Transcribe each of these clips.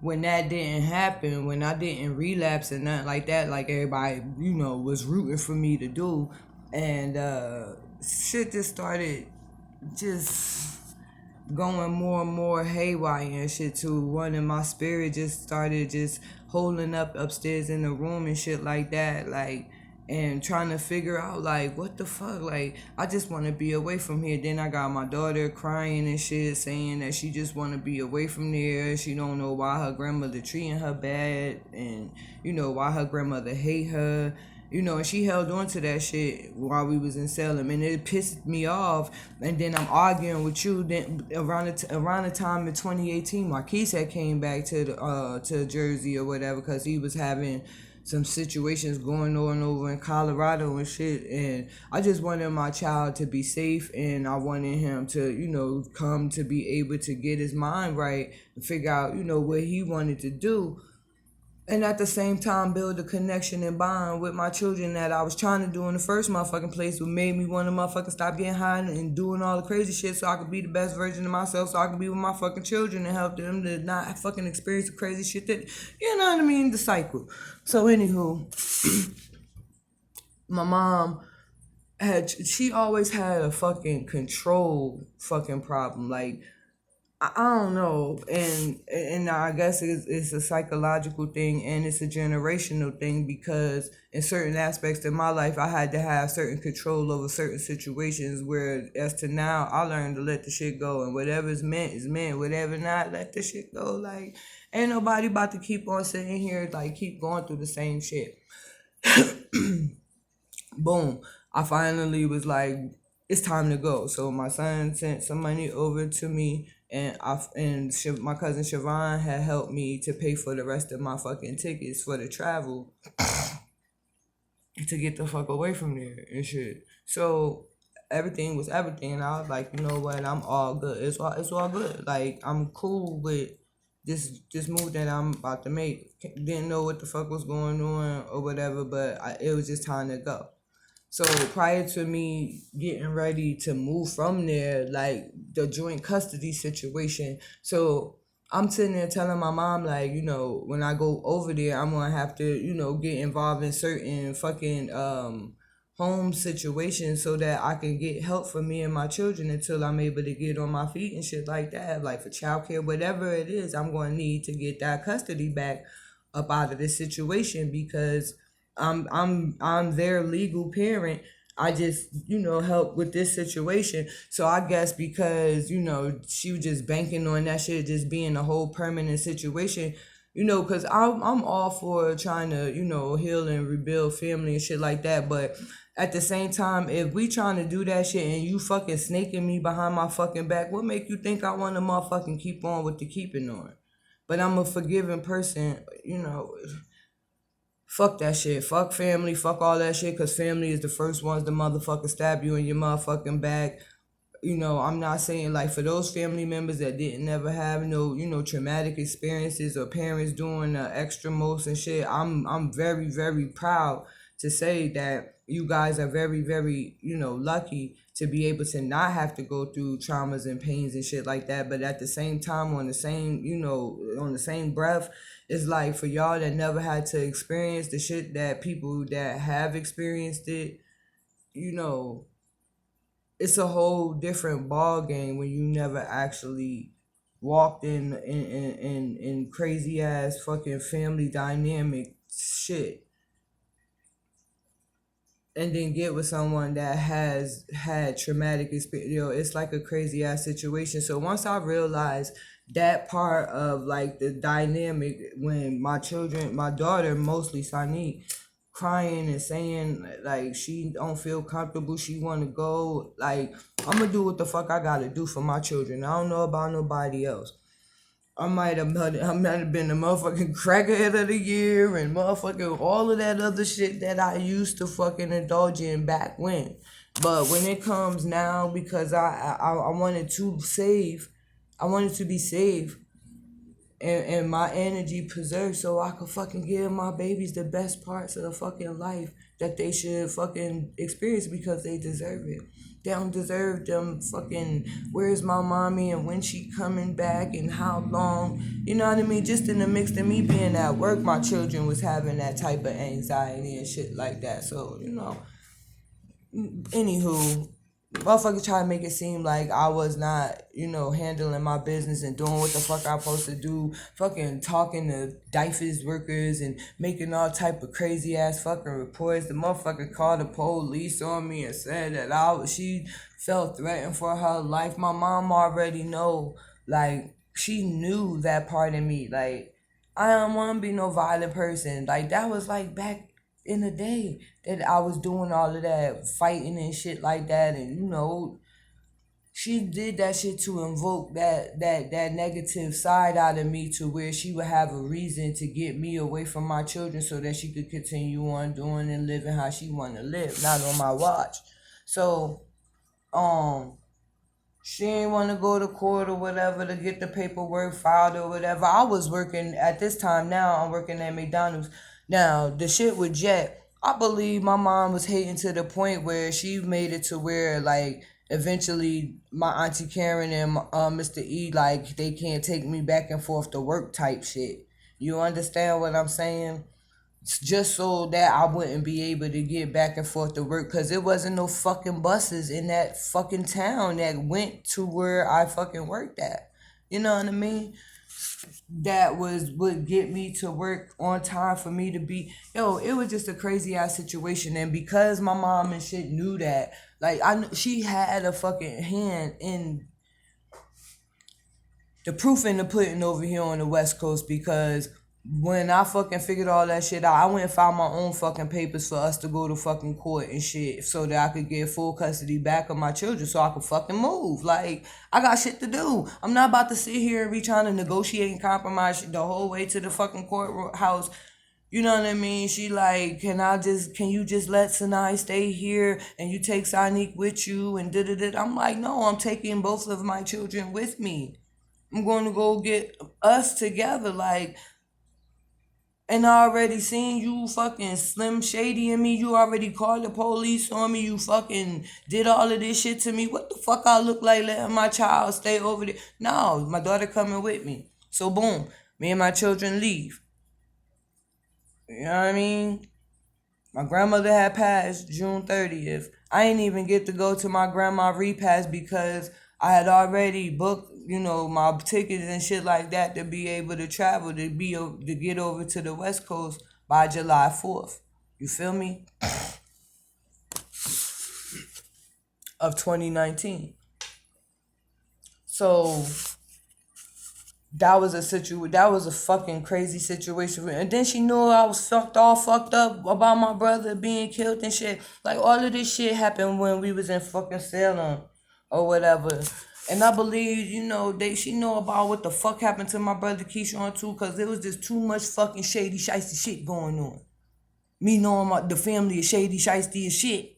when that didn't happen, when I didn't relapse and nothing like that, like everybody, was rooting for me to do, and shit just started just going more and more haywire and shit too. One in my spirit just started just holding up upstairs in the room and shit like that, like, and trying to figure out like what the fuck, like I just want to be away from here. Then I got my daughter crying and shit, saying that she just want to be away from there. She don't know why her grandmother treating her bad, and why her grandmother hate her. And she held on to that shit while we was in Salem, and it pissed me off. And then I'm arguing with you. Then around the time in 2018, Marquise had came back to Jersey or whatever, because he was having some situations going on over in Colorado and shit. And I just wanted my child to be safe, and I wanted him to, come to be able to get his mind right and figure out, what he wanted to do, and at the same time build a connection and bond with my children that I was trying to do in the first motherfucking place, what made me want to motherfucking stop getting high and doing all the crazy shit, so I could be the best version of myself, so I could be with my fucking children and help them to not fucking experience the crazy shit that, you know what I mean, the cycle. So anywho, my mom she always had a fucking control fucking problem, like I don't know, and I guess it's a psychological thing, and it's a generational thing, because in certain aspects of my life I had to have certain control over certain situations, where as to now I learned to let the shit go, and whatever's meant is meant, whatever not, let the shit go. Like, ain't nobody about to keep on sitting here like keep going through the same shit. Boom, I finally was like, it's time to go. So my son sent some money over to me, and my cousin Siobhan had helped me to pay for the rest of my fucking tickets for the travel to get the fuck away from there and shit. So everything was everything, and I was like, you know what, I'm all good. It's all good. Like, I'm cool with this move that I'm about to make. Didn't know what the fuck was going on or whatever, but it was just time to go. So prior to me getting ready to move from there, like the joint custody situation, so I'm sitting there telling my mom, like, when I go over there, I'm gonna have to, get involved in certain fucking home situations so that I can get help for me and my children until I'm able to get on my feet and shit like that. Like for childcare, whatever it is, I'm gonna need to get that custody back up out of this situation, because I'm their legal parent. I just, help with this situation. So I guess because, she was just banking on that shit just being a whole permanent situation, because I'm all for trying to, heal and rebuild family and shit like that. But at the same time, if we trying to do that shit and you fucking snaking me behind my fucking back, what make you think I want to motherfucking keep on with the keeping on? But I'm a forgiving person, fuck that shit. Fuck family. Fuck all that shit. Because family is the first ones to motherfucking stab you in your motherfucking back. I'm not saying like for those family members that didn't never have no, traumatic experiences or parents doing the extra most and shit. I'm very, very proud to say that you guys are very, very, lucky to be able to not have to go through traumas and pains and shit like that. But at the same time, on the same, on the same breath, it's like for y'all that never had to experience the shit that people that have experienced it, it's a whole different ball game when you never actually walked in crazy ass fucking family dynamic shit, and then get with someone that has had traumatic experience. It's like a crazy ass situation. So once I realized that part of like the dynamic, when my daughter, mostly Sanique, crying and saying like she don't feel comfortable, she want to go, like, I'm gonna do what the fuck I gotta do for my children. I don't know about nobody else. I might have been the motherfucking crackhead of the year and motherfucking all of that other shit that I used to fucking indulge in back when. But when it comes now, because I wanted to save, I wanted to be safe, and my energy preserved so I could fucking give my babies the best parts of the fucking life that they should fucking experience because they deserve it. They don't deserve them fucking where's my mommy and when she coming back and how long. You know what I mean? Just in the mix of me being at work, my children was having that type of anxiety and shit like that. So, anywho, motherfuckers try to make it seem like I was not, handling my business and doing what the fuck I supposed to do, fucking talking to DIFAS workers and making all type of crazy ass fucking reports. The motherfucker called the police on me and said that she felt threatened for her life. My mom already know, like, she knew that part of me. Like, I don't want to be no violent person. Like, that was like back in the day that I was doing all of that fighting and shit like that, and she did that shit to invoke that negative side out of me to where she would have a reason to get me away from my children so that she could continue on doing and living how she wanted to live, not on my watch. So, she ain't want to go to court or whatever to get the paperwork filed or whatever. I was working at this time now. I'm working at McDonald's. Now, the shit with Jet, I believe my mom was hating to the point where she made it to where, like, eventually my Auntie Karen and Mr. E, like, they can't take me back and forth to work type shit. You understand what I'm saying? Just so that I wouldn't be able to get back and forth to work because there wasn't no fucking buses in that fucking town that went to where I fucking worked at. You know what I mean? That would get me to work on time for me to be it was just a crazy ass situation. And because my mom and shit knew that, like, she had a fucking hand in the proof in the pudding over here on the West Coast, because when I fucking figured all that shit out, I went and found my own fucking papers for us to go to fucking court and shit so that I could get full custody back of my children so I could fucking move. Like, I got shit to do. I'm not about to sit here and be trying to negotiate and compromise shit the whole way to the fucking courthouse. You know what I mean? She like, can you just let Sanai stay here and you take Sonique with you and da-da-da. I'm like, no, I'm taking both of my children with me. I'm going to go get us together. Like, and I already seen you fucking Slim Shady in me. You already called the police on me. You fucking did all of this shit to me. What the fuck I look like letting my child stay over there? No, my daughter coming with me. So boom, me and my children leave. You know what I mean? My grandmother had passed June 30th. I ain't even get to go to my grandma repast because I had already booked, my tickets and shit like that to be able to travel, to get over to the West Coast by July 4th. You feel me? Of 2019. So that was a fucking crazy situation. And then she knew I was fucked up about my brother being killed and shit. Like, all of this shit happened when we was in fucking Salem or whatever. And I believe, she know about what the fuck happened to my brother Keyshawn too, because there was just too much fucking shady, shiesty shit going on. Me knowing the family is shady, shiesty as shit.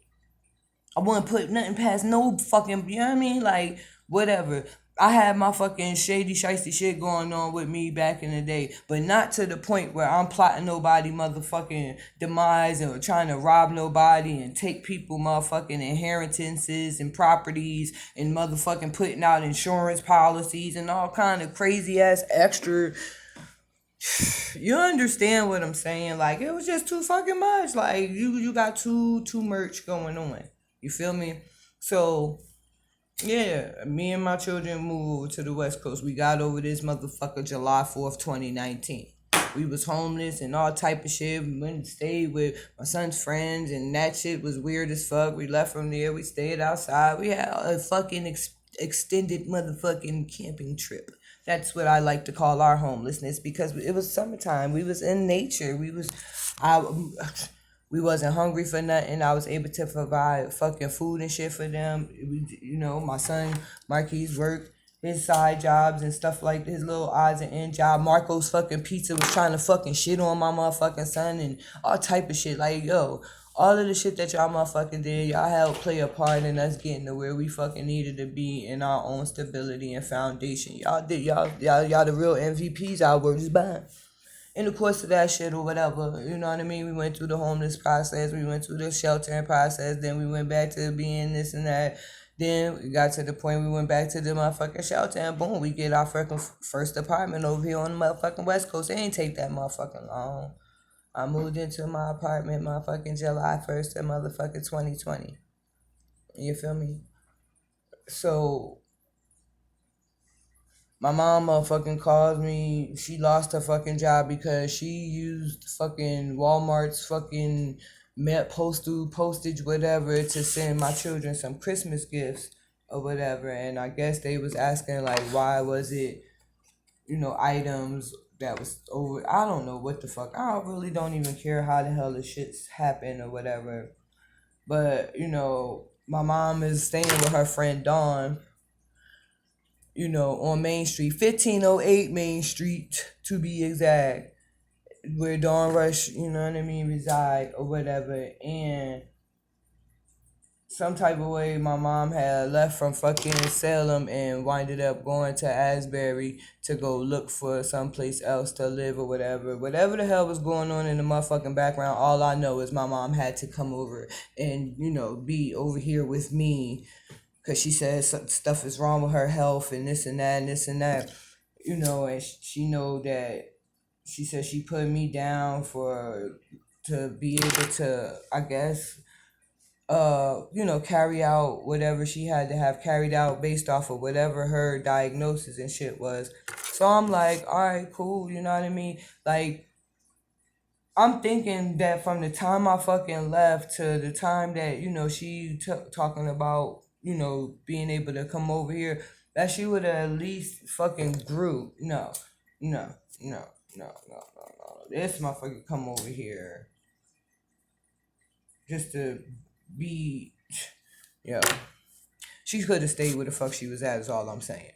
I wouldn't put nothing past no fucking, you know what I mean? Like, whatever. I had my fucking shady, shiesty shit going on with me back in the day, but not to the point where I'm plotting nobody motherfucking demise or trying to rob nobody and take people motherfucking inheritances and properties and motherfucking putting out insurance policies and all kind of crazy ass extra. You understand what I'm saying? Like, it was just too fucking much. Like, you got too much going on. You feel me? So, yeah, me and my children moved over to the West Coast. We got over this motherfucker July 4th, 2019. We was homeless and all type of shit. We went and stayed with my son's friends, and that shit was weird as fuck. We left from there. We stayed outside. We had a fucking extended motherfucking camping trip. That's what I like to call our homelessness, because it was summertime. We was in nature. We wasn't hungry for nothing. I was able to provide fucking food and shit for them. My son Marquis worked his side jobs and stuff like his little odds and end job. Marco's fucking Pizza was trying to fucking shit on my motherfucking son and all type of shit. Like, yo, all of the shit that y'all motherfucking did, y'all helped play a part in us getting to where we fucking needed to be in our own stability and foundation. Y'all did, y'all the real MVPs I was buying. In the course of that shit or whatever, you know what I mean? We went through the homeless process, we went through the sheltering process, then we went back to being this and that. Then we got to the point we went back to the motherfucking shelter and boom, we get our fucking first apartment over here on the motherfucking West Coast. It ain't take that motherfucking long. I moved into my apartment motherfucking July 1st of motherfucking 2020. You feel me? So my mom motherfucking calls me. She lost her fucking job because she used fucking Walmart's fucking met postage, whatever, to send my children some Christmas gifts or whatever. And I guess they was asking like, why was it, items that was over. I don't know what the fuck. I really don't even care how the hell the shit's happened or whatever. But my mom is staying with her friend Dawn, on Main Street, 1508 Main Street to be exact, where Dawn Rush, reside or whatever. And some type of way, my mom had left from fucking Salem and winded up going to Asbury to go look for someplace else to live or whatever. Whatever the hell was going on in the motherfucking background, all I know is my mom had to come over and, be over here with me because she said stuff is wrong with her health and this and that and this and that, and she know that she said she put me down to be able to, I guess, carry out whatever she had to have carried out based off of whatever her diagnosis and shit was. So I'm like, all right, cool, you know what I mean? Like, I'm thinking that from the time I fucking left to the time that, she talking about, being able to come over here, that she would have at least fucking grew. No, no, no, no, no, no, no. This motherfucker come over here just to be, yo. She could have stayed where the fuck she was at is all I'm saying.